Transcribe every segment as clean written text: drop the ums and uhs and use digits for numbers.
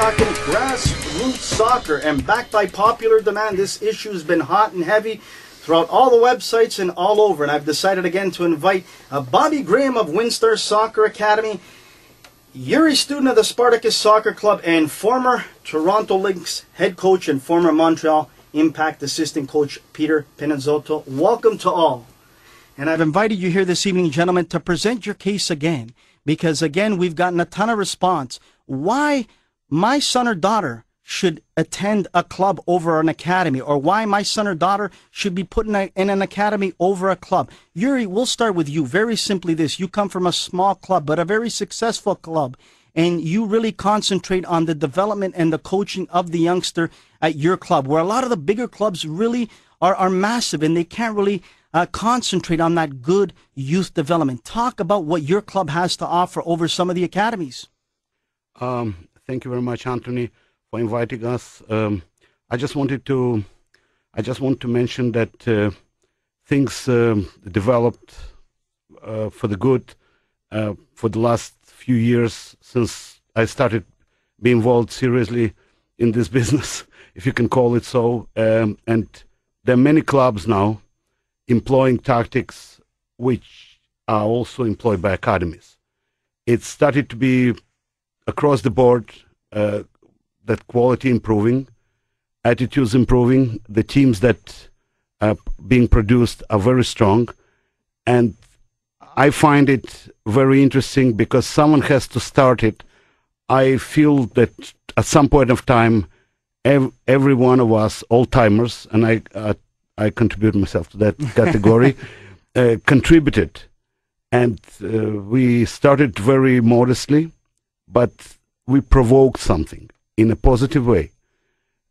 talking grassroots soccer, and backed by popular demand, this issue has been hot and heavy throughout all the websites and all over. And I've decided again to invite Bobby Graham of Windstar Soccer Academy, Yuri, student of the Spartacus Soccer Club, and former Toronto Lynx head coach and former Montreal Impact assistant coach Peter Pinazzotto. Welcome to all. And I've invited you here this evening, gentlemen, to present your case again, because again, we've gotten a ton of response. Why my son or daughter should attend a club over an academy, or why my son or daughter should be put in an academy over a club. Yuri, we'll start with you. Very simply this: you come from a small club, but a very successful club, and you really concentrate on the development and the coaching of the youngster at your club, where a lot of the bigger clubs really are massive, and they can't really concentrate on that good youth development. Talk about what your club has to offer over some of the academies. Thank you very much, Anthony, for inviting us. I just want to mention that things developed for the good for the last few years since I started being involved seriously in this business, if you can call it so. And there are many clubs now employing tactics which are also employed by academies. It started to be across the board, that quality improving, attitudes improving, the teams that are being produced are very strong. And I find it very interesting because someone has to start it. I feel that at some point of time, every one of us, old-timers, and I contribute myself to that category, contributed. And we started very modestly, but we provoked something in a positive way.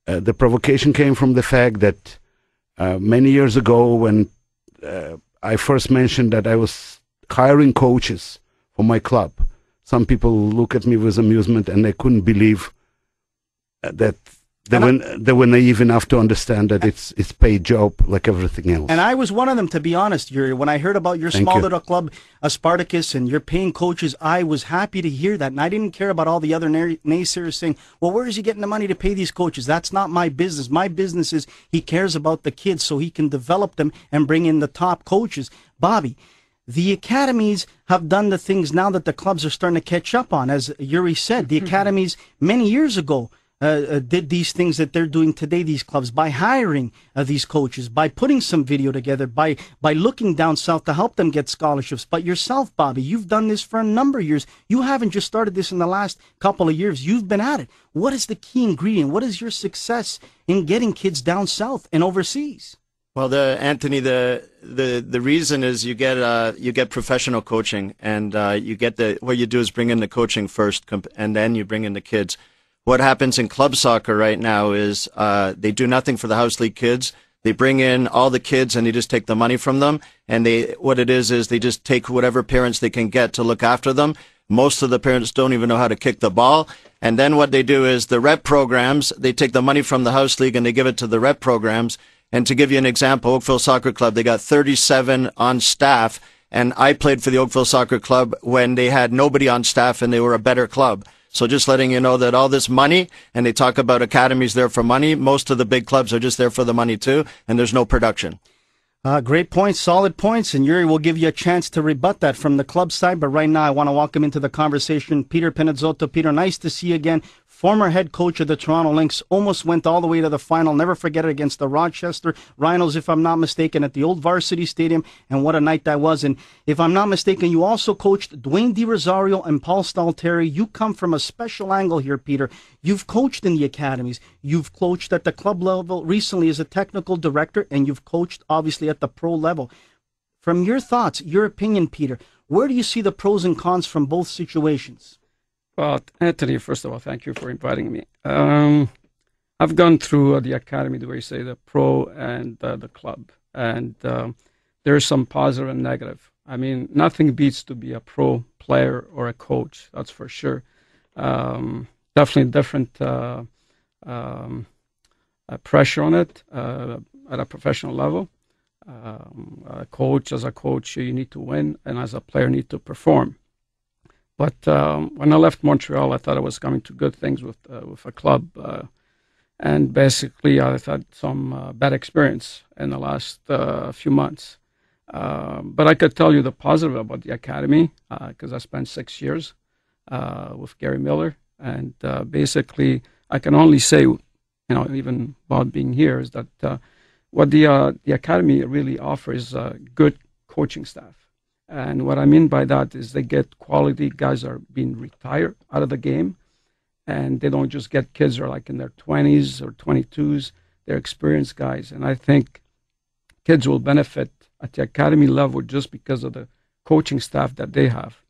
The provocation came from the fact that many years ago, when I first mentioned that I was hiring coaches for my club, some people look at me with amusement, and they couldn't believe that they were naive enough to understand that it's paid job like everything else. And I was one of them, to be honest, Yuri. When I heard about your small little club, Spartacus, and you're paying coaches, I was happy to hear that. And I didn't care about all the other naysayers saying, well, where is he getting the money to pay these coaches? That's not my business. My business is he cares about the kids so he can develop them and bring in the top coaches. Bobby, the academies have done the things now that the clubs are starting to catch up on. As Yuri said, the academies many years ago did these things that they're doing today, these clubs, by hiring these coaches, by putting some video together, by looking down south to help them get scholarships. But yourself, Bobby, you've done this for a number of years. You haven't just started this in the last couple of years. You've been at it. What is the key ingredient? What is your success in getting kids down south and overseas? Well, Anthony, the reason is you get professional coaching, and what you do is bring in the coaching first, and then you bring in the kids. What happens in club soccer right now is they do nothing for the house league kids. They bring in all the kids and they just take the money from them. And what it is they just take whatever parents they can get to look after them. Most of the parents don't even know how to kick the ball. And then what they do is the rep programs, they take the money from the house league and they give it to the rep programs. And to give you an example, Oakville Soccer Club, they got 37 on staff. And I played for the Oakville Soccer Club when they had nobody on staff and they were a better club. So just letting you know that all this money, and they talk about academies there for money, most of the big clubs are just there for the money too, and there's no production. Great points, solid points, and Yuri will give you a chance to rebut that from the club side, but right now I want to welcome into the conversation Peter Pinazzotto. Peter, nice to see you again. Former head coach of the Toronto Lynx, almost went all the way to the final. Never forget it, against the Rochester Rhinos, if I'm not mistaken, at the old Varsity Stadium, and what a night that was. And if I'm not mistaken, you also coached Dwayne DiRosario and Paul Stalteri. You come from a special angle here, Peter. You've coached in the academies. You've coached at the club level recently as a technical director, and you've coached, obviously, at the pro level. From your thoughts, your opinion, Peter, where do you see the pros and cons from both situations? Well, Anthony, first of all, thank you for inviting me. I've gone through the academy, the way you say, the pro and the club, and there's some positive and negative. I mean, nothing beats to be a pro player or a coach, that's for sure. Definitely different pressure on it at a professional level. A coach, as a coach, you need to win, and as a player, you need to perform. But when I left Montreal, I thought I was coming to good things with a club, and basically I've had some bad experience in the last few months. But I could tell you the positive about the academy because I spent 6 years with Gary Miller, and basically I can only say, even Bob being here, is that what the academy really offers good coaching staff. And what I mean by that is they get quality guys are being retired out of the game, and they don't just get kids who are like in their 20s or 22s. They're experienced guys. And I think kids will benefit at the academy level just because of the coaching staff that they have.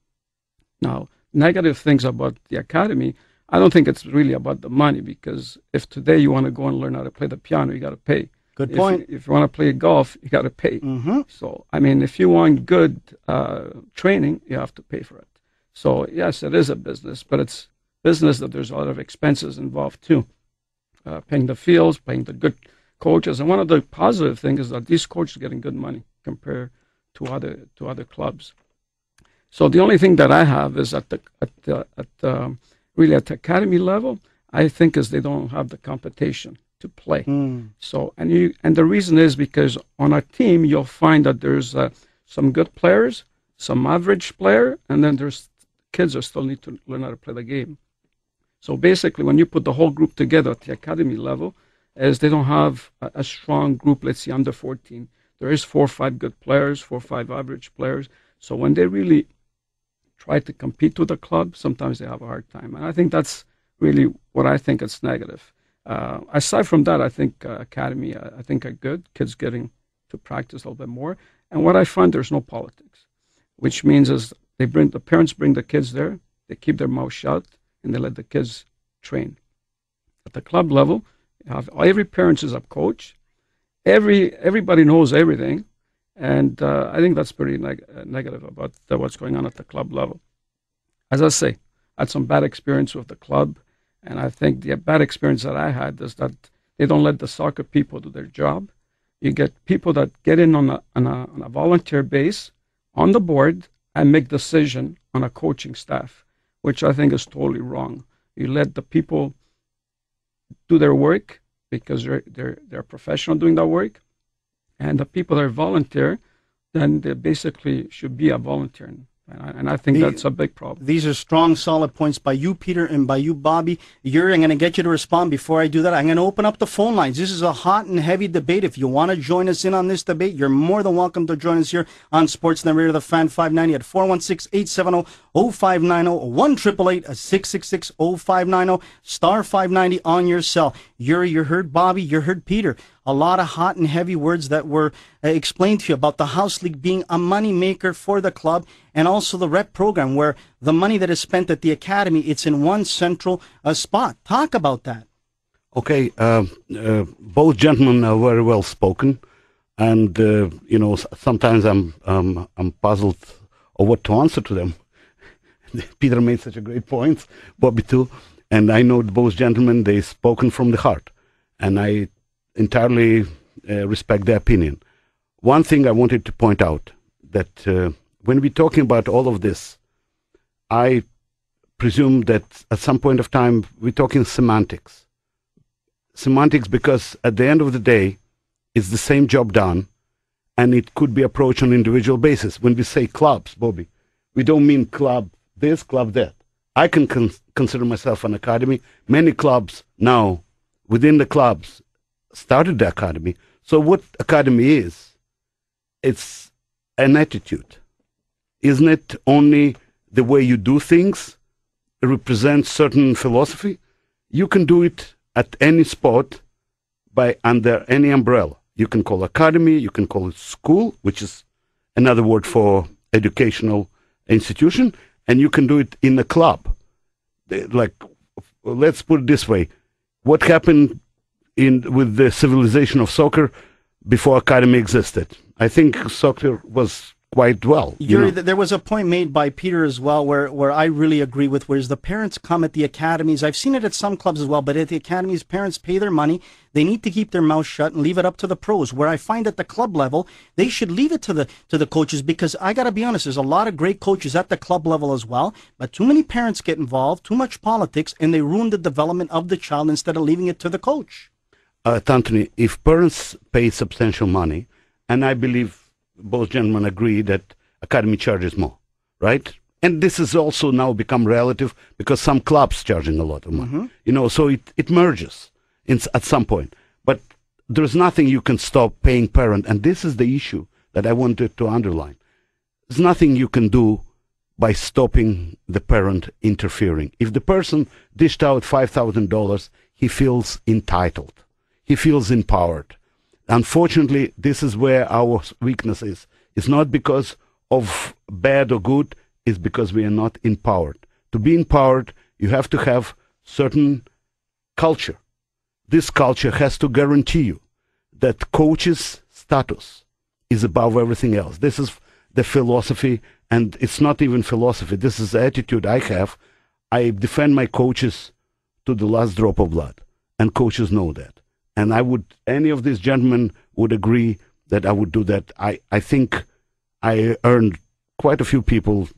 Now, negative things about the academy, I don't think it's really about the money, because if today you want to go and learn how to play the piano, you got to pay. Good point. If you want to play golf, you got to pay. Mm-hmm. So, I mean, if you want good training, you have to pay for it. So, yes, it is a business, but it's business that there's a lot of expenses involved too. Paying the fields, paying the good coaches. And one of the positive things is that these coaches are getting good money compared to other clubs. So the only thing that I have is really at the academy level, I think is they don't have the competition to play. So and the reason is because on a team you'll find that there's some good players, some average player, and then there's kids that still need to learn how to play the game. So basically, when you put the whole group together at the academy level, as they don't have a strong group, let's say under 14, there is 4 or 5 good players, 4 or 5 average players. So when they really try to compete with the club, sometimes they have a hard time. And I think that's really what I think is negative. Aside from that, I think academy, I think are good. Kids getting to practice a little bit more. And what I find, there's no politics, which means is the parents bring the kids there, they keep their mouth shut, and they let the kids train. At the club level, you have every parent is a coach. Everybody knows everything. And I think that's pretty negative about what's going on at the club level. As I say, I had some bad experience with the club. And I think the bad experience that I had is that they don't let the soccer people do their job. You get people that get in on a volunteer base on the board and make decision on a coaching staff, which I think is totally wrong. You let the people do their work because they're professional doing that work, and the people that are volunteer, then they basically should be a volunteer. And I think that's a big problem. These are strong, solid points by you, Peter, and by you, Bobby. I'm going to get you to respond. Before I do that, I'm going to open up the phone lines. This is a hot and heavy debate. If you want to join us in on this debate, you're more than welcome to join us here on Sportsnet Radio, the Fan 590 at 416-870-0590 or 1-888-666-0590, star 590 on your cell. You heard Bobby, you heard Peter. A lot of hot and heavy words that were explained to you about the House League being a money maker for the club, and also the rep program where the money that is spent at the academy, it's in one central spot. Talk about that. Okay, both gentlemen are very well spoken, and sometimes I'm puzzled of what to answer to them. Peter made such a great point, Bobby too, and I know both gentlemen, they've spoken from the heart, and I entirely respect their opinion. One thing I wanted to point out, that when we're talking about all of this, I presume that at some point of time we're talking semantics. Semantics because at the end of the day, it's the same job done, and it could be approached on an individual basis. When we say clubs, Bobby, we don't mean club this, club that. I can consider myself an academy. Many clubs now, within the clubs, started the academy. So what academy is, it's an attitude. Isn't it only the way you do things represents certain philosophy? You can do it at any spot under any umbrella. You can call academy, you can call it school, which is another word for educational institution, and you can do it in a club. Like, let's put it this way. What happened with the civilization of soccer before academy existed? I think soccer was quite well. There was a point made by Peter as well where I really agree with, whereas the parents come at the academies. I've seen it at some clubs as well, but at the academies, parents pay their money. They need to keep their mouth shut and leave it up to the pros. Where I find at the club level, they should leave it to the coaches, because I got to be honest, there's a lot of great coaches at the club level as well, but too many parents get involved, too much politics, and they ruin the development of the child instead of leaving it to the coach. Anthony, if parents pay substantial money, and I believe both gentlemen agree that academy charges more, right? And this has also now become relative because some clubs charging a lot of money. So it merges at some point. But there's nothing you can stop paying parent, and this is the issue that I wanted to underline. There's nothing you can do by stopping the parent interfering. If the person dished out $5,000, he feels entitled. He feels empowered. Unfortunately, this is where our weakness is. It's not because of bad or good, it's because we are not empowered. To be empowered, you have to have certain culture. This culture has to guarantee you that coach's status is above everything else. This is the philosophy, and it's not even philosophy. This is the attitude I have. I defend my coaches to the last drop of blood, and coaches know that. And any of these gentlemen would agree that I would do that. I think I earned quite a few people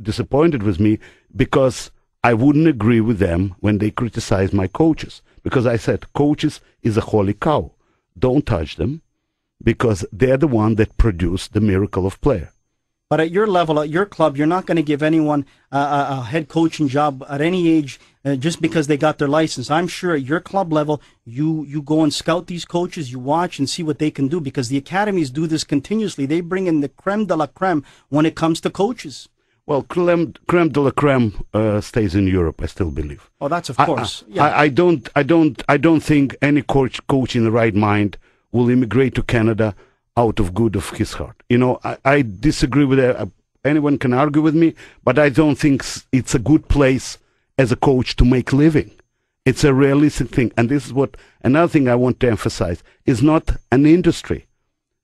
disappointed with me because I wouldn't agree with them when they criticize my coaches. Because I said, coaches is a holy cow. Don't touch them, because they're the one that produced the miracle of player. But at your level, at your club, you're not going to give anyone a head coaching job at any age just because they got their license. I'm sure at your club level, you go and scout these coaches, you watch and see what they can do, because the academies do this continuously. They bring in the creme de la creme when it comes to coaches. Well, creme de la creme stays in Europe, I still believe. Oh, that's of course. I don't think any coach in the right mind will immigrate to Canada out of good of his heart. I disagree with that. Anyone can argue with me, but I don't think it's a good place as a coach to make living. It's a realistic thing. And this is another thing I want to emphasize, is not an industry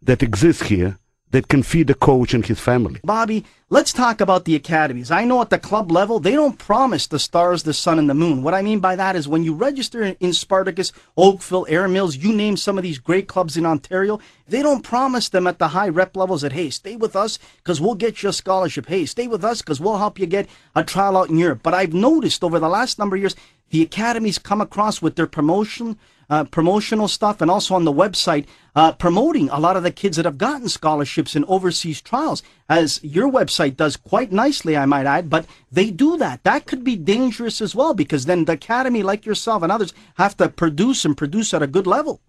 that exists here that can feed a coach and his family. Bobby, let's talk about the academies. I know at the club level, they don't promise the stars, the sun, and the moon. What I mean by that is when you register in Spartacus, Oakville, Air Mills, you name some of these great clubs in Ontario, they don't promise them at the high rep levels that, hey, stay with us because we'll get you a scholarship. Hey, stay with us because we'll help you get a trial out in Europe. But I've noticed over the last number of years, the academies come across with their promotional stuff, and also on the website promoting a lot of the kids that have gotten scholarships in overseas trials, as your website does quite nicely, I might add. But they do that. That could be dangerous as well, because then the academy, like yourself and others, have to produce at a good level.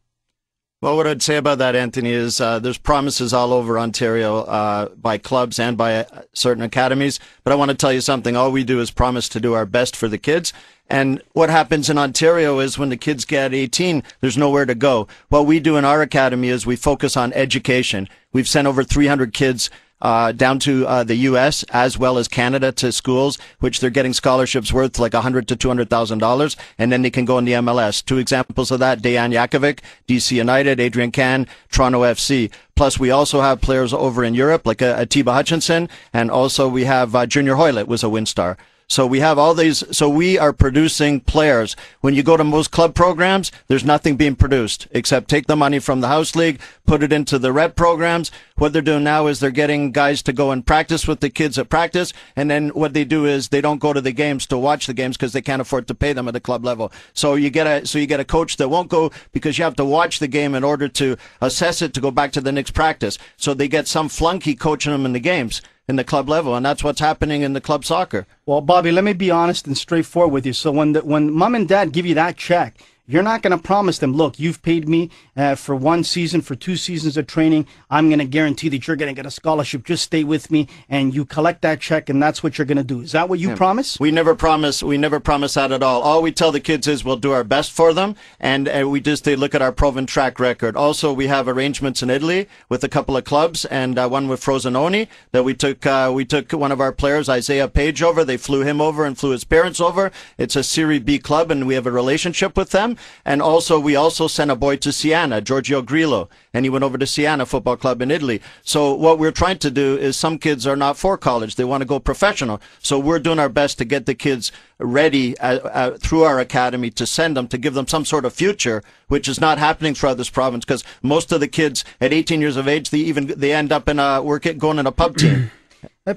Well, what I'd say about that, Anthony, is there's promises all over Ontario by clubs and by certain academies. But I want to tell you something. All we do is promise to do our best for the kids. And what happens in Ontario is when the kids get 18, there's nowhere to go. What we do in our academy is we focus on education. We've sent over 300 kids down to the U.S. as well as Canada to schools, which they're getting scholarships worth like $100,000 to $200,000, and then they can go in the MLS. Two examples of that: Dejan Jakovic, DC United; Adrian Can, Toronto FC. Plus, we also have players over in Europe, like Atiba Hutchinson, and also we have Junior Hoylett was a WinStar. So we have all these, so we are producing players. When you go to most club programs, there's nothing being produced except take the money from the house league, put it into the rep programs. What they're doing now is they're getting guys to go and practice with the kids at practice. And then what they do is they don't go to the games to watch the games because they can't afford to pay them at the club level. So you get a coach that won't go because you have to watch the game in order to assess it to go back to the next practice. So they get some flunky coaching them in the games in the club level, and that's what's happening in the club soccer. Well, Bobby, let me be honest and straightforward with you. So when mom and dad give you that check, you're not going to promise them, look, you've paid me for 1 season, for 2 seasons of training. I'm going to guarantee that you're going to get a scholarship. Just stay with me, and you collect that check, and that's what you're going to do. Is that what you promise? We never promise that at all. All we tell the kids is we'll do our best for them, and they look at our proven track record. Also, we have arrangements in Italy with a couple of clubs, and one with Frosinone that we took one of our players, Isaiah Page, over. They flew him over and flew his parents over. It's a Serie B club, and we have a relationship with them. them. And also, we also sent a boy to Siena, Giorgio Grillo, and he went over to Siena Football Club in Italy. So what we're trying to do is some kids are not for college. They want to go professional. So we're doing our best to get the kids ready through our academy to send them, to give them some sort of future, which is not happening throughout this province, because most of the kids at 18 years of age, they end up in going in a pub team.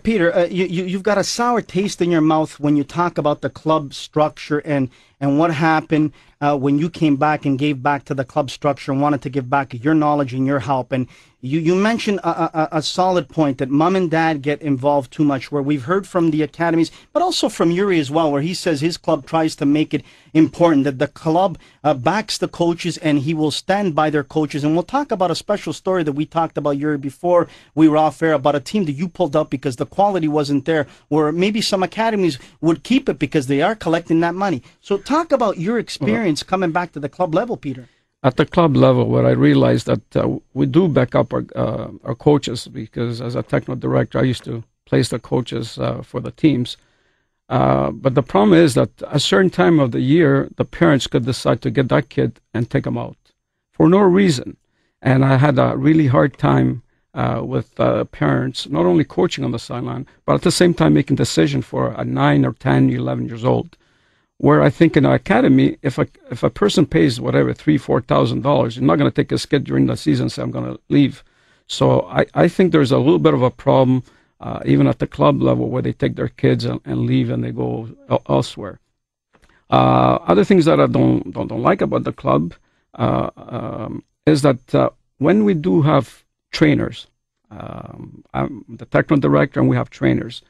Peter, you've got a sour taste in your mouth when you talk about the club structure and what happened when you came back and gave back to the club structure and wanted to give back your knowledge and your help. And you mentioned a solid point that mom and dad get involved too much, where we've heard from the academies, but also from Yuri as well, where he says his club tries to make it important, that the club backs the coaches and he will stand by their coaches. And we'll talk about a special story that we talked about, Yuri, before we were off air, about a team that you pulled up because the quality wasn't there, where maybe some academies would keep it because they are collecting that money. So talk about your experience coming back to the club level, Peter. At the club level, what I realized that we do back up our coaches, because as a technical director, I used to place the coaches for the teams. But the problem is that a certain time of the year, the parents could decide to get that kid and take him out for no reason. And I had a really hard time with parents, not only coaching on the sideline, but at the same time making decisions for a 9 or 10, 11 years old. Where I think in our academy, if a person pays whatever $3,000-$4,000, you're not going to take his kid during the season and say, I'm going to leave. So I think there's a little bit of a problem even at the club level, where they take their kids and leave and they go elsewhere. Other things that I don't like about the club is that when we do have trainers, I'm the technical director and we have trainers.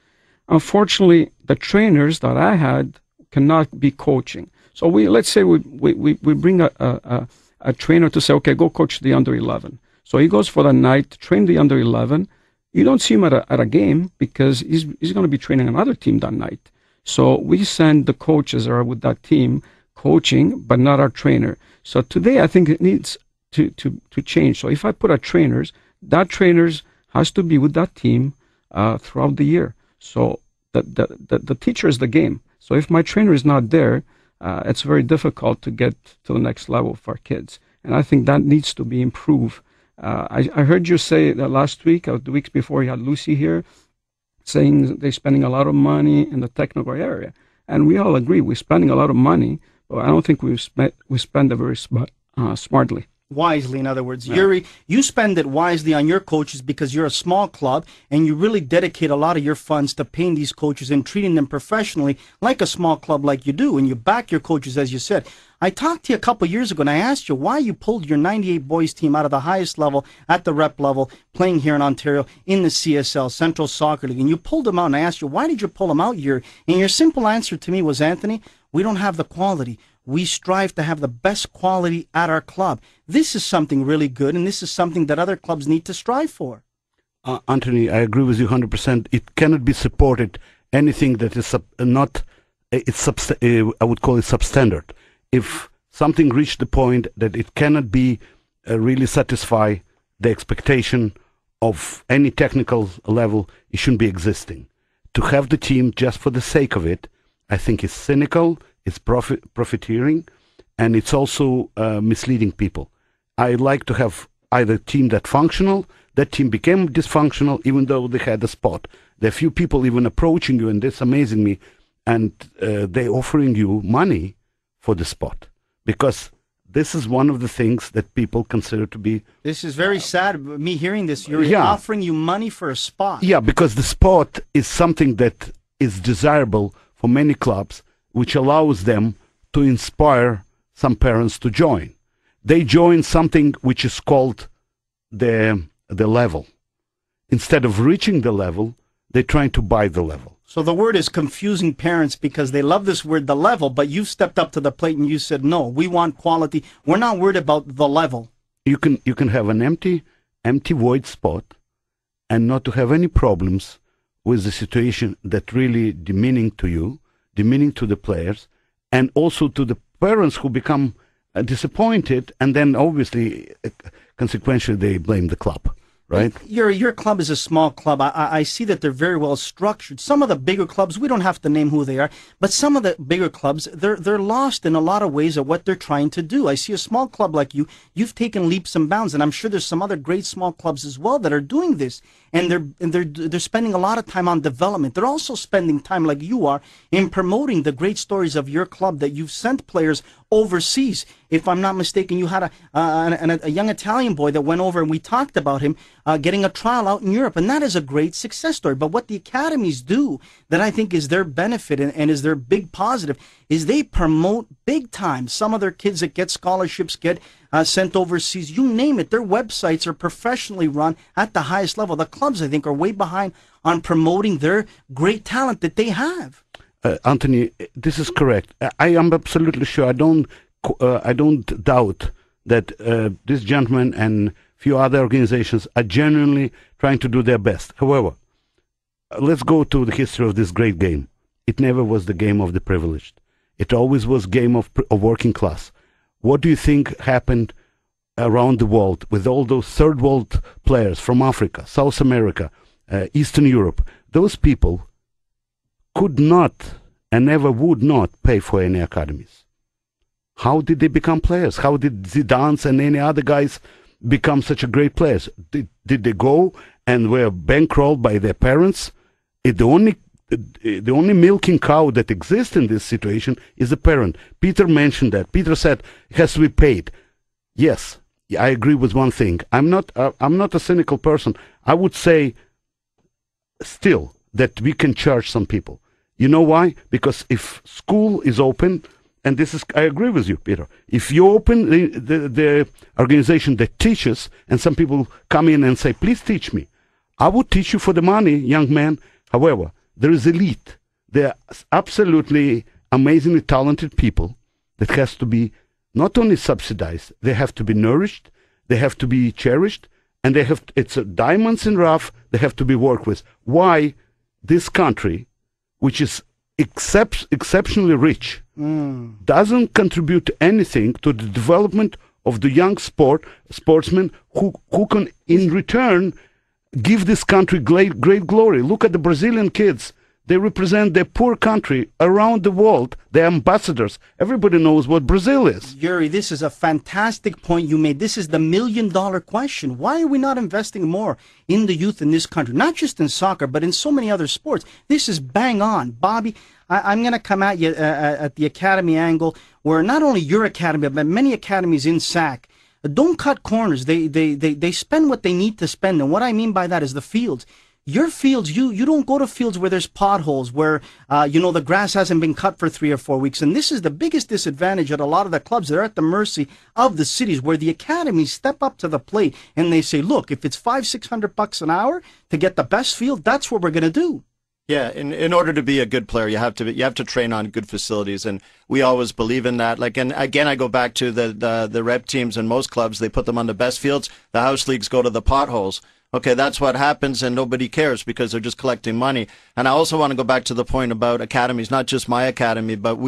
Unfortunately, the trainers that I had cannot be coaching. So let's say we bring a trainer to say, okay, go coach the under 11. So he goes for the night to train the under 11. You don't see him at a game because he's going to be training another team that night. So we send the coaches that are with that team coaching, but not our trainer. So today I think it needs to change. So if I put a trainers, that trainers has to be with that team throughout the year. So the teacher is the game. So if my trainer is not there, it's very difficult to get to the next level for our kids. And I think that needs to be improved. I heard you say that last week, or the weeks before, you had Lucy here, saying they're spending a lot of money in the technical area. And we all agree, we're spending a lot of money, but I don't think we spend it very smartly. Wisely, in other words. Yeah. Yuri, you spend it wisely on your coaches because you're a small club and you really dedicate a lot of your funds to paying these coaches and treating them professionally like a small club like you do, and you back your coaches, as you said. I talked to you a couple of years ago and I asked you why you pulled your 98 boys team out of the highest level at the rep level, playing here in Ontario in the CSL, Central Soccer League, and you pulled them out, and I asked you, why did you pull them out, Yuri? And your simple answer to me was, Anthony, we don't have the quality. We strive to have the best quality at our club. This is something really good, and this is something that other clubs need to strive for. Anthony, I agree with you 100%. It cannot be supported anything that is I would call it substandard. If something reached the point that it cannot be really satisfy the expectation of any technical level, it shouldn't be existing. To have the team just for the sake of it, I think is cynical, it's profiteering, and it's also misleading people. I like to have either team that functional, that team became dysfunctional even though they had a spot. There are few people even approaching you, and that's amazing me, and they offering you money for the spot, because this is one of the things that people consider to be... This is very sad, me hearing this. You're offering you money for a spot. Yeah, because the spot is something that is desirable for many clubs, which allows them to inspire some parents to join. They join something which is called the level. Instead of reaching the level, they're trying to buy the level. So the word is confusing parents because they love this word, the level, but you stepped up to the plate and you said, no, we want quality. We're not worried about the level. You can have an empty void spot and not to have any problems with the situation that really demeaning to you, demeaning to the players, and also to the parents who become disappointed, and then obviously, consequentially, they blame the club. right? Your club is a small club. I see that they're very well structured. Some of the bigger clubs, we don't have to name who they are, but some of the bigger clubs, they're lost in a lot of ways of what they're trying to do. I see a small club like you've taken leaps and bounds, and I'm sure there's some other great small clubs as well that are doing this, and they're spending a lot of time on development. They're also spending time, like you are, in promoting the great stories of your club that you've sent players overseas. If I'm not mistaken, you had a young Italian boy that went over, and we talked about him getting a trial out in Europe, and that is a great success story. But what the academies do that I think is their benefit and is their big positive is they promote big time. Some of their kids that get scholarships get sent overseas. You name it. Their websites are professionally run at the highest level. The clubs, I think, are way behind on promoting their great talent that they have. Anthony, this is correct. I am absolutely sure. I don't doubt that this gentleman and few other organizations are genuinely trying to do their best. However, let's go to the history of this great game. It never was the game of the privileged. It always was game of working class. What do you think happened around the world with all those third world players from Africa, South America, Eastern Europe? Those people could not and never would not pay for any academies. How did they become players? How did Zidane and any other guys become such a great players? Did they go and were bankrolled by their parents? The only milking cow that exists in this situation is the parent. Peter mentioned that. Peter said it has to be paid. Yes, I agree with one thing. I'm not a cynical person. I would say still that we can charge some people. You know why? Because if school is open, and this is, I agree with you, Peter. If you open the organization that teaches, and some people come in and say, please teach me. I would teach you for the money, young man. However, there is elite. There are absolutely amazingly talented people that has to be not only subsidized, they have to be nourished, they have to be cherished, and it's diamonds in rough, they have to be worked with. Why this country, which is exceptionally rich, doesn't contribute anything to the development of the young sportsmen who can in return give this country great glory. Look at the Brazilian kids. They represent their poor country around the world. They're ambassadors. Everybody knows what Brazil is. Yuri, this is a fantastic point you made. This is the million-dollar question. Why are we not investing more in the youth in this country? Not just in soccer, but in so many other sports. This is bang on. Bobby, I'm going to come at you at the academy angle, where not only your academy, but many academies in SAC don't cut corners. They spend what they need to spend. And what I mean by that is the fields. Your fields, you don't go to fields where there's potholes, where, the grass hasn't been cut for 3 or 4 weeks. And this is the biggest disadvantage at a lot of the clubs. They're at the mercy of the cities, where the academies step up to the plate and they say, look, if it's $500-600 an hour to get the best field, that's what we're going to do. Yeah, in order to be a good player, you have to train on good facilities, and we always believe in that. Like, and again, I go back to the rep teams in most clubs. They put them on the best fields. The house leagues go to the potholes. Okay, that's what happens, and nobody cares because they're just collecting money. And I also want to go back to the point about academies, not just my academy, but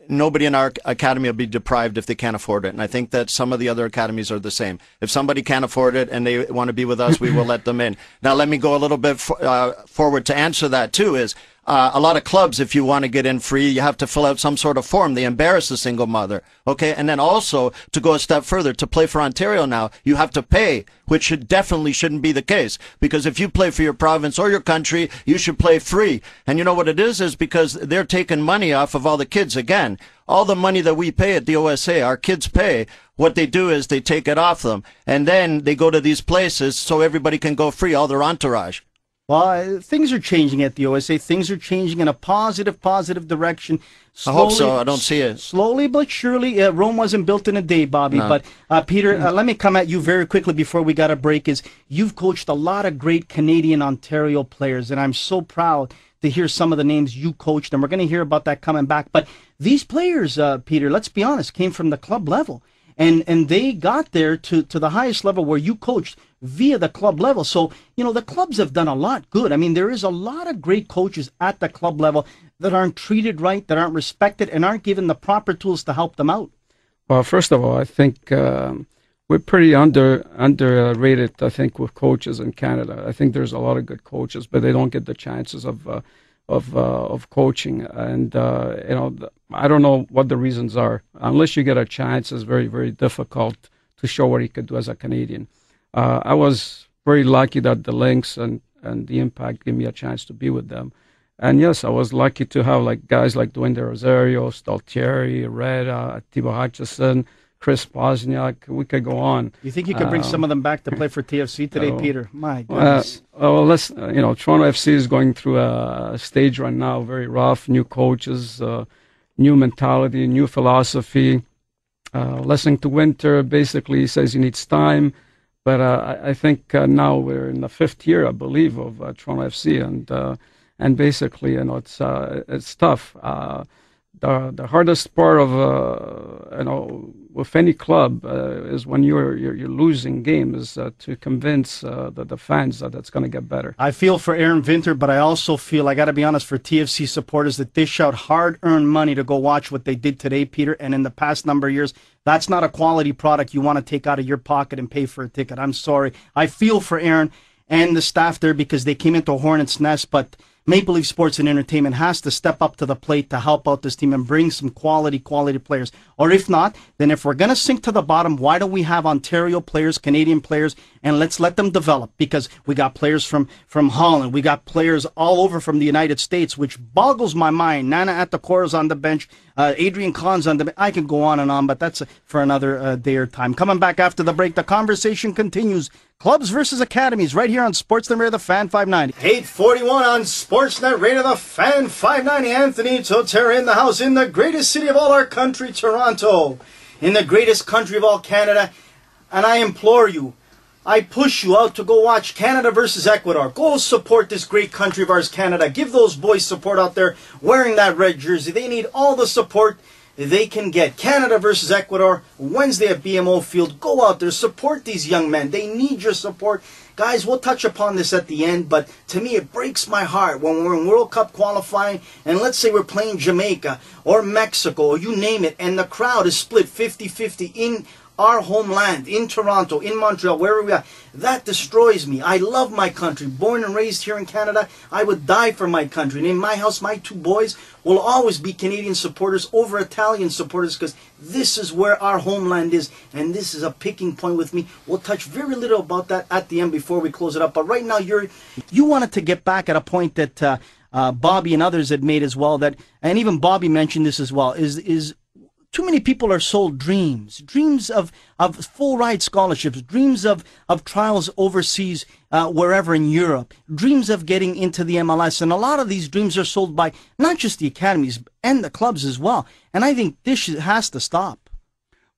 nobody in our academy will be deprived if they can't afford it. And I think that some of the other academies are the same. If somebody can't afford it and they want to be with us, we will let them in. Now, let me go a little bit forward to answer that, too, is a lot of clubs, if you want to get in free, you have to fill out some sort of form. They embarrass the single mother. Okay, and then also, to go a step further, to play for Ontario now, you have to pay, which definitely shouldn't be the case. Because if you play for your province or your country, you should play free. And you know what it is because they're taking money off of all the kids again. All the money that we pay at the OSA, our kids pay, what they do is they take it off them. And then they go to these places so everybody can go free, all their entourage. Well, things are changing at the OSA. Things are changing in a positive direction. Slowly, I hope so. I don't see it. Slowly but surely. Rome wasn't built in a day, Bobby. No. But, Peter, let me come at you very quickly before we got a break. You've coached a lot of great Canadian Ontario players, and I'm so proud to hear some of the names you coached, and we're going to hear about that coming back. But these players, Peter, let's be honest, came from the club level. And they got there to the highest level where you coached via the club level. So, the clubs have done a lot good. I mean, there is a lot of great coaches at the club level that aren't treated right, that aren't respected, and aren't given the proper tools to help them out. Well, first of all, I think we're pretty underrated, I think, with coaches in Canada. I think there's a lot of good coaches, but they don't get the chances of coaching. And I don't know what the reasons are. Unless you get a chance, it's very, very difficult to show what he could do as a Canadian. I was very lucky that the Lynx and the Impact gave me a chance to be with them. And yes, I was lucky to have like guys like Dwayne De Rosario, Staltieri, Reda, Thibaut Hutchison, Chris Pozniak. We could go on. You think you could bring some of them back to play for TFC today, Peter? My goodness. Well, Toronto FC is going through a stage right now, very rough. New coaches, new mentality, new philosophy. Listening to Winter, basically says he needs time. But I think now we're in the 5th year, I believe, of Toronto FC, and basically, it's tough. The hardest part of with any club is when you're losing games to convince the fans that it's going to get better. I feel for Aaron Vinter, but I also feel, I got to be honest, for TFC supporters that dish out hard-earned money to go watch what they did today, Peter, and in the past number of years, that's not a quality product you want to take out of your pocket and pay for a ticket. I'm sorry. I feel for Aaron and the staff there because they came into a hornet's nest, but Maple Leaf Sports and Entertainment has to step up to the plate to help out this team and bring some quality players. Or if not, then if we're going to sink to the bottom, why don't we have Ontario players, Canadian players, and let's let them develop? Because we got players from Holland. We got players all over from the United States, which boggles my mind. Nana Atakora's on the bench. Adrian Khan's on the bench. I could go on and on, but that's for another day or time. Coming back after the break, the conversation continues. Clubs versus academies right here on Sportsnet Radio, the Fan 590. 8:41 on Sportsnet Radio, the Fan 590. Anthony Totera in the house in the greatest city of all our country, Toronto, in the greatest country of all Canada. And I implore you, I push you out to go watch Canada versus Ecuador. Go support this great country of ours, Canada. Give those boys support out there wearing that red jersey. They need all the support they can get. Canada versus Ecuador, Wednesday at BMO Field. Go out there, support these young men. They need your support. Guys, we'll touch upon this at the end, but to me it breaks my heart when we're in World Cup qualifying and let's say we're playing Jamaica or Mexico or you name it, and the crowd is split 50-50 in our homeland, in Toronto, in Montreal, wherever we are. That destroys me. I love my country. Born and raised here in Canada, I would die for my country. And in my house, my 2 boys will always be Canadian supporters over Italian supporters because this is where our homeland is. And this is a picking point with me. We'll touch very little about that at the end before we close it up. But right now, you wanted to get back at a point that Bobby and others had made as well, that, and even Bobby mentioned this as well, is too many people are sold dreams of full ride scholarships, dreams of trials overseas, wherever in Europe, dreams of getting into the MLS. And a lot of these dreams are sold by not just the academies and the clubs as well. And I think this has to stop.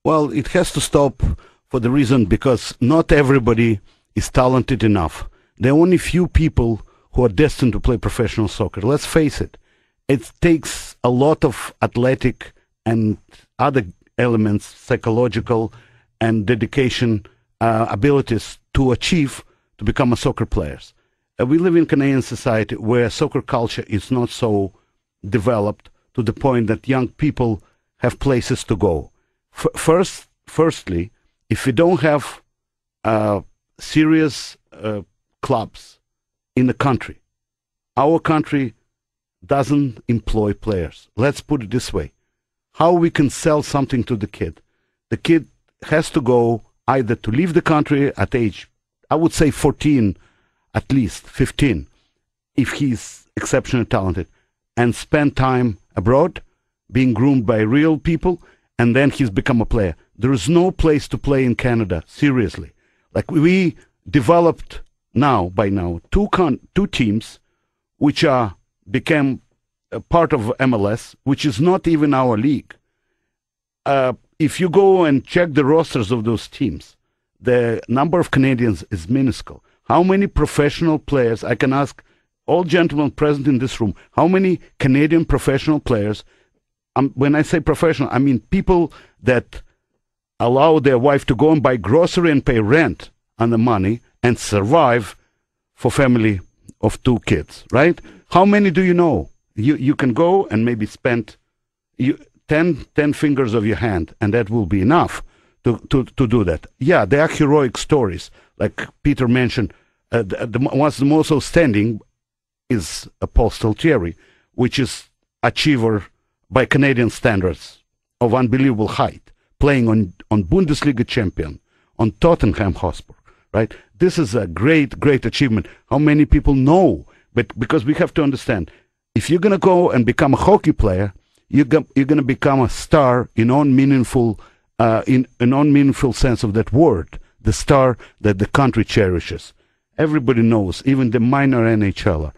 Well, it has to stop for the reason because not everybody is talented enough. There are only few people who are destined to play professional soccer. Let's face it. It takes a lot of athletic and other elements, psychological and dedication abilities to become a soccer players. We live in Canadian society where soccer culture is not so developed to the point that young people have places to go. Firstly, if we don't have serious clubs in the country, our country doesn't employ players. Let's put it this way. How we can sell something to the kid? The kid has to go either to leave the country at age, I would say 14, at least 15, if he's exceptionally talented, and spend time abroad, being groomed by real people, and then he's become a player. There is no place to play in Canada, seriously. Like we developed by now, two teams which became a part of MLS, which is not even our league. If you go and check the rosters of those teams, the number of Canadians is minuscule. How many professional players, I can ask all gentlemen present in this room, how many Canadian professional players, when I say professional, I mean people that allow their wife to go and buy grocery and pay rent on the money and survive for family of 2 kids, right? How many do you know? You can go and maybe spend 10 fingers of your hand, and that will be enough to do that. Yeah, they are heroic stories, like Peter mentioned. What's the most outstanding is Paul Staltieri, which is achiever by Canadian standards of unbelievable height, playing on Bundesliga champion, on Tottenham Hotspur, right? This is a great, great achievement. How many people know? But because we have to understand, if you're going to go and become a hockey player, you're going to become a star in unmeaningful, in an unmeaningful sense of that word, the star that the country cherishes. Everybody knows, even the minor NHLer.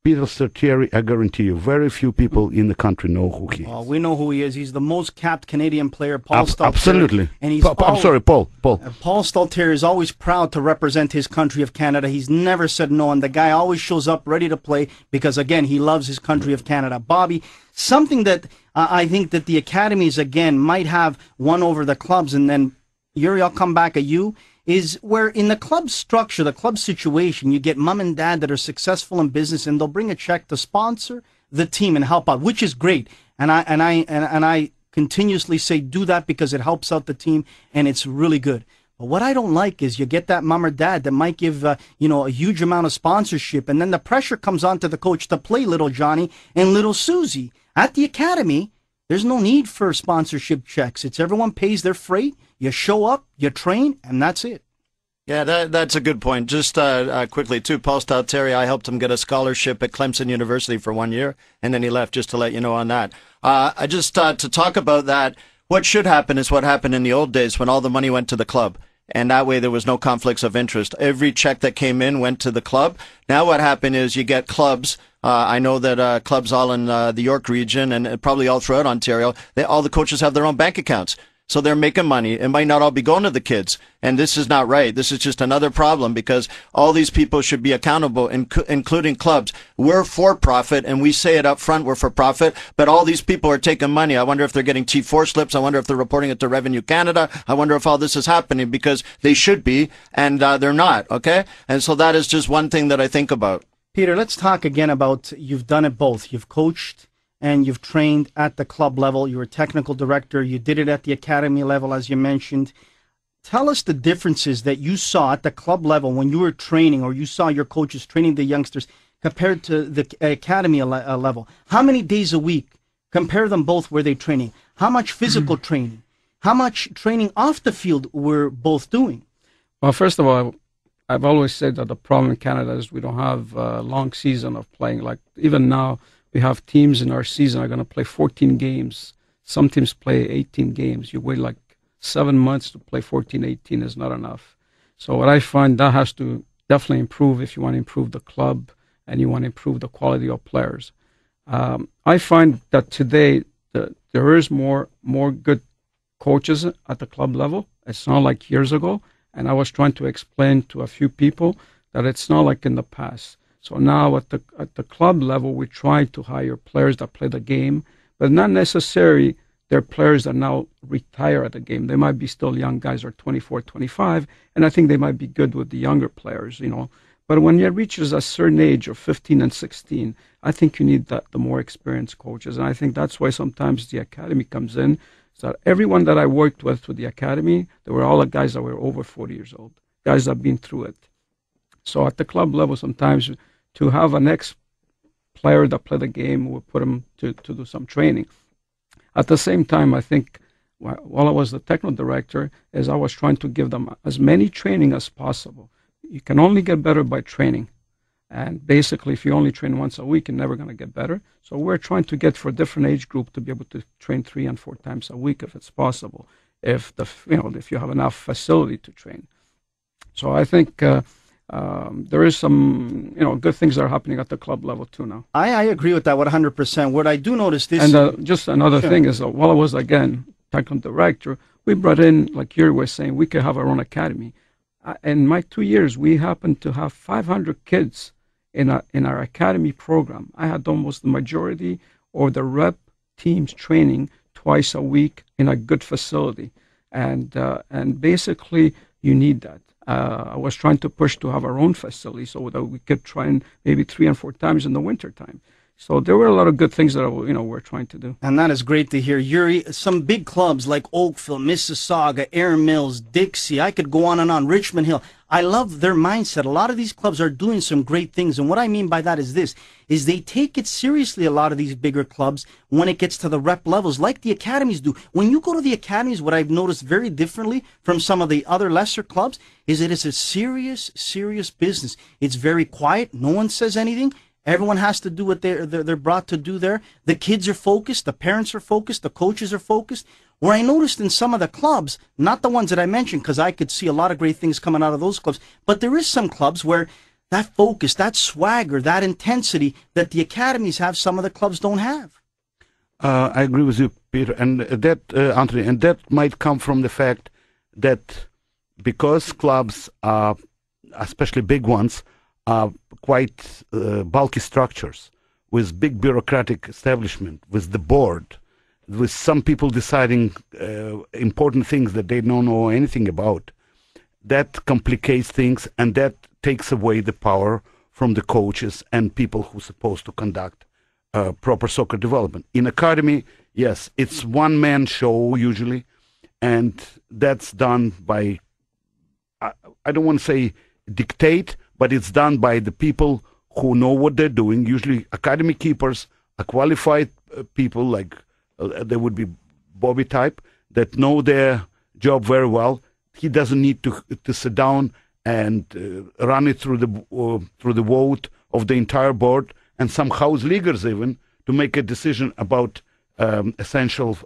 Peter Staltieri, I guarantee you, very few people in the country know who he is. Well, we know who he is. He's the most capped Canadian player, Paul Staltieri. Absolutely. And he's I'm sorry, Paul. Paul Staltieri is always proud to represent his country of Canada. He's never said no, and the guy always shows up ready to play because, again, he loves his country of Canada. Bobby, something that I think that the academies, again, might have won over the clubs, and then, Yuri, I'll come back at you, is where in the club structure, the club situation, you get mom and dad that are successful in business, and they'll bring a check to sponsor the team and help out, which is great. And I continuously say do that because it helps out the team and it's really good. But what I don't like is you get that mom or dad that might give a huge amount of sponsorship, and then the pressure comes onto the coach to play little Johnny and little Susie at the academy. There's no need for sponsorship checks. It's everyone pays their freight. You show up, you train, and that's it. Yeah, that's a good point. Just quickly, too, Paul Staltieri, I helped him get a scholarship at Clemson University for 1 year, and then he left, just to let you know on that. I just, to talk about that, what should happen is what happened in the old days when all the money went to the club. And that way there was no conflicts of interest. Every check that came in went to the club. Now what happened is you get clubs. I know that clubs all in the York region and probably all throughout Ontario, all the coaches have their own bank accounts. So they're making money. It might not all be going to the kids. And this is not right. This is just another problem because all these people should be accountable, including clubs. We're for profit, and we say it up front, we're for profit, but all these people are taking money. I wonder if they're getting T4 slips. I wonder if they're reporting it to Revenue Canada. I wonder if all this is happening because they should be, and they're not, okay? And so that is just one thing that I think about. Peter, let's talk again about you've done it both. You've coached and you've trained at the club level. You were technical director. You did it at the academy level, as you mentioned. Tell us the differences that you saw at the club level when you were training, or you saw your coaches training the youngsters, compared to the academy level. How many days a week? Compare them both. Were they training? How much physical training? How much training off the field were both doing? Well, first of all, I've always said that the problem in Canada is we don't have a long season of playing. Like even now, we have teams in our season are going to play 14 games. Some teams play 18 games. You wait like 7 months to play 14, 18 is not enough. So what I find that has to definitely improve if you want to improve the club and you want to improve the quality of players. I find that today there is more good coaches at the club level. It's not like years ago. And I was trying to explain to a few people that it's not like in the past. So now at the club level, we try to hire players that play the game, but not necessarily they're players that now retire at the game. They might be still young guys, or 24, 25, and I think they might be good with the younger players, But when it reaches a certain age of 15 and 16, I think you need the more experienced coaches. And I think that's why sometimes the academy comes in. So everyone that I worked with the academy, they were all the guys that were over 40 years old, guys that have been through it. So at the club level, sometimes to have an ex-player that play the game, we put them to do some training. At the same time, I think while I was the technical director, is I was trying to give them as many training as possible. You can only get better by training. And basically, if you only train once a week, you're never going to get better. So we're trying to get for a different age group to be able to train 3 and 4 times a week if it's possible, if you have enough facility to train. So I think there is some good things that are happening at the club level too now. I agree with that 100%. What I do notice this, and just another thing is while I was again technical director, we brought in, like Yuri was saying, we could have our own academy. In my 2 years, we happened to have 500 kids in our academy program. I had almost the majority or the rep teams training twice a week in a good facility, and basically you need that. I was trying to push to have our own facility so that we could train maybe 3 and 4 times in the winter time. So there were a lot of good things that we're trying to do. And that is great to hear. Yuri, some big clubs like Oakville, Mississauga, Air Mills, Dixie, I could go on, Richmond Hill. I love their mindset. A lot of these clubs are doing some great things. And what I mean by that is this, is they take it seriously, a lot of these bigger clubs, when it gets to the rep levels, like the academies do. When you go to the academies, what I've noticed very differently from some of the other lesser clubs is it is a serious, serious business. It's very quiet. No one says anything. Everyone has to do what they're brought to do there. The kids are focused. The parents are focused. The coaches are focused. Where I noticed in some of the clubs, not the ones that I mentioned, because I could see a lot of great things coming out of those clubs, but there is some clubs where that focus, that swagger, that intensity that the academies have, some of the clubs don't have. I agree with you, Peter, and that, Anthony, and that might come from the fact that because clubs are, especially big ones, are quite bulky structures with big bureaucratic establishment, with the board, with some people deciding important things that they don't know anything about. That complicates things, and that takes away the power from the coaches and people who are supposed to conduct proper soccer development. In academy, yes, it's one-man show usually, and that's done by, I don't want to say dictate, but it's done by the people who know what they're doing. Usually academy keepers are qualified people, like they would be Bobby type, that know their job very well. He doesn't need to sit down and run it through the vote of the entire board and some house leaguers even to make a decision about essential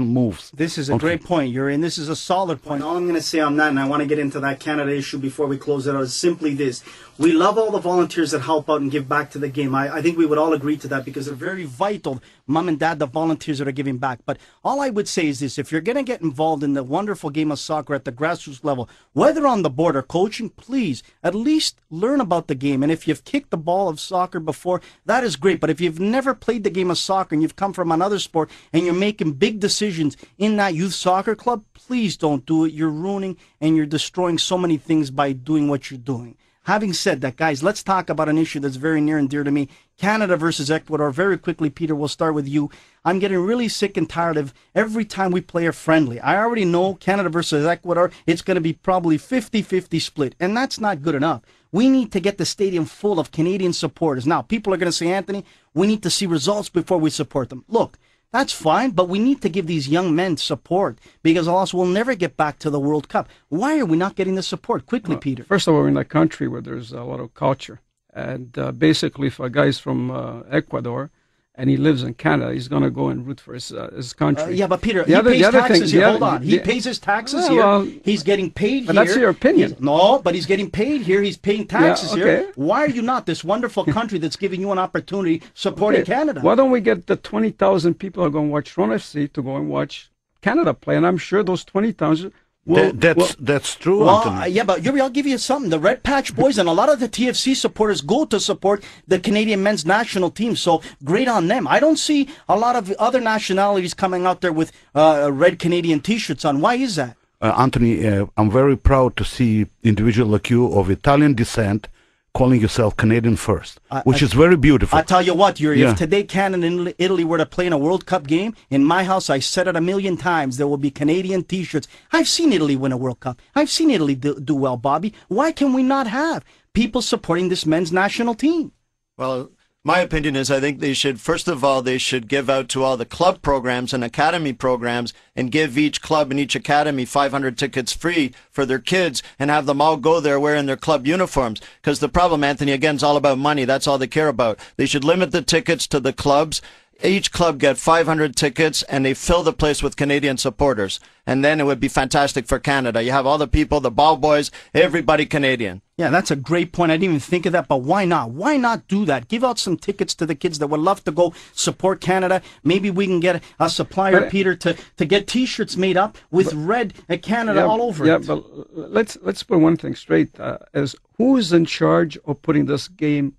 moves. This is a great point, Yuri, and this is a solid point. All I'm going to say on that, and I want to get into that Canada issue before we close it out, is simply this. We love all the volunteers that help out and give back to the game. I think we would all agree to that because they're very vital, Mom and Dad, the volunteers that are giving back. But all I would say is this. If you're going to get involved in the wonderful game of soccer at the grassroots level, whether on the board or coaching, please at least learn about the game. And if you've kicked the ball of soccer before, that is great. But if you've never played the game of soccer and you've come from another sport and you're making big decisions in that youth soccer club, please don't do it. You're ruining and you're destroying so many things by doing what you're doing. Having said that, guys, let's talk about an issue that's very near and dear to me. Canada versus Ecuador. Very quickly, Peter, we'll start with you. I'm getting really sick and tired of every time we play a friendly. I already know Canada versus Ecuador, it's going to be probably 50-50 split, and that's not good enough. We need to get the stadium full of Canadian supporters. Now, people are going to say, Anthony, we need to see results before we support them. Look, that's fine, but we need to give these young men support because else we'll never get back to the World Cup. Why are we not getting the support? Quickly, Peter. First of all, we're in a country where there's a lot of culture. And basically, if a guy's from Ecuador and he lives in Canada, he's going to go and root for his country. Yeah, but Peter, he pays taxes here. Hold on. He pays his taxes here. Well, he's getting paid here. But that's your opinion. No, but he's getting paid here. He's paying taxes here. Why are you not, this wonderful country that's giving you an opportunity, supporting Canada? Why don't we get the 20,000 people who are going to watch Toronto FC to go and watch Canada play? And I'm sure those 20,000... That's true, Anthony. Yeah, but Yuri, I'll give you something. The Red Patch Boys and a lot of the TFC supporters go to support the Canadian men's national team, so great on them. I don't see a lot of other nationalities coming out there with red Canadian T-shirts on. Why is that? Anthony, I'm very proud to see individual like you of Italian descent calling yourself Canadian first, which is very beautiful. I tell you what, Yuri, if today Canada and Italy were to play in a World Cup game, in my house, I said it a million times, there will be Canadian T-shirts. I've seen Italy win a World Cup. I've seen Italy do well, Bobby. Why can we not have people supporting this men's national team? Well, my opinion is I think they should, first of all, they should give out to all the club programs and academy programs and give each club and each academy 500 tickets free for their kids and have them all go there wearing their club uniforms. Because the problem, Anthony, again, is all about money. That's all they care about. They should limit the tickets to the clubs. Each club get 500 tickets and they fill the place with Canadian supporters. And then it would be fantastic for Canada. You have all the people, the ball boys, everybody Canadian. Yeah, that's a great point. I didn't even think of that, but why not? Why not do that? Give out some tickets to the kids that would love to go support Canada. Maybe we can get a supplier, Peter, to get T-shirts made up with red Canada all over it. Yeah, but let's put one thing straight. As who's in charge of putting this game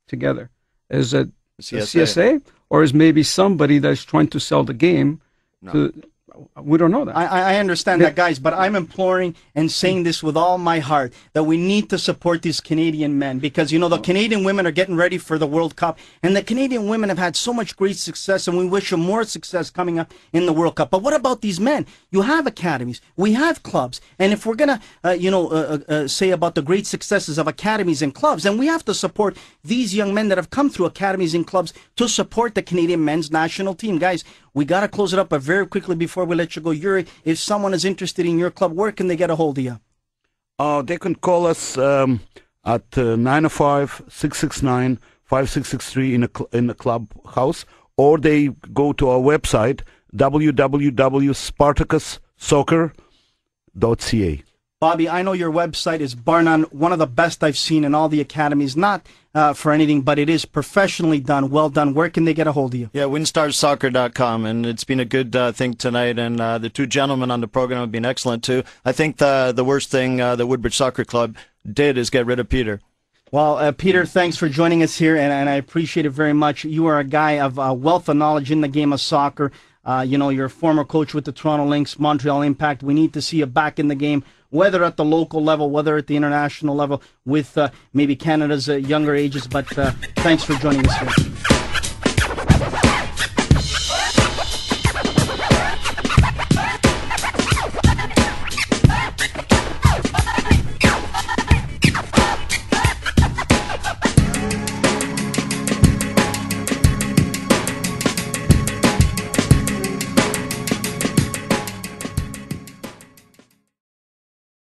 together? Is it CSA? Or is maybe somebody that's trying to sell the game? No. we don't know that. I understand that, guys, but I'm imploring and saying this with all my heart, that we need to support these Canadian men, because, you know, the Canadian women are getting ready for the World Cup, and the Canadian women have had so much great success, and we wish them more success coming up in the World Cup. But what about these men? You have academies, we have clubs, and if we're going to, say about the great successes of academies and clubs, then we have to support these young men that have come through academies and clubs to support the Canadian men's national team. Guys, we got to close it up, but very quickly before we let you go, Yuri, if someone is interested in your club, where can they get a hold of you? They can call us at 905-669-5663 in the clubhouse, or they go to our website, www.spartacussoccer.ca. Bobby, I know your website is bar none one of the best I've seen in all the academies, not for anything, but it is professionally done, well done. Where can they get a hold of you? Yeah, winstarsoccer.com, and it's been a good thing tonight, and the two gentlemen on the program have been excellent too. I think the worst thing the Woodbridge Soccer Club did is get rid of Peter. Well, Peter, thanks for joining us here, and I appreciate it very much. You are a guy of wealth of knowledge in the game of soccer. You know, you're a former coach with the Toronto Lynx, Montreal Impact. We need to see you back in the game, whether at the local level, whether at the international level, with maybe Canada's younger ages. But thanks for joining us here.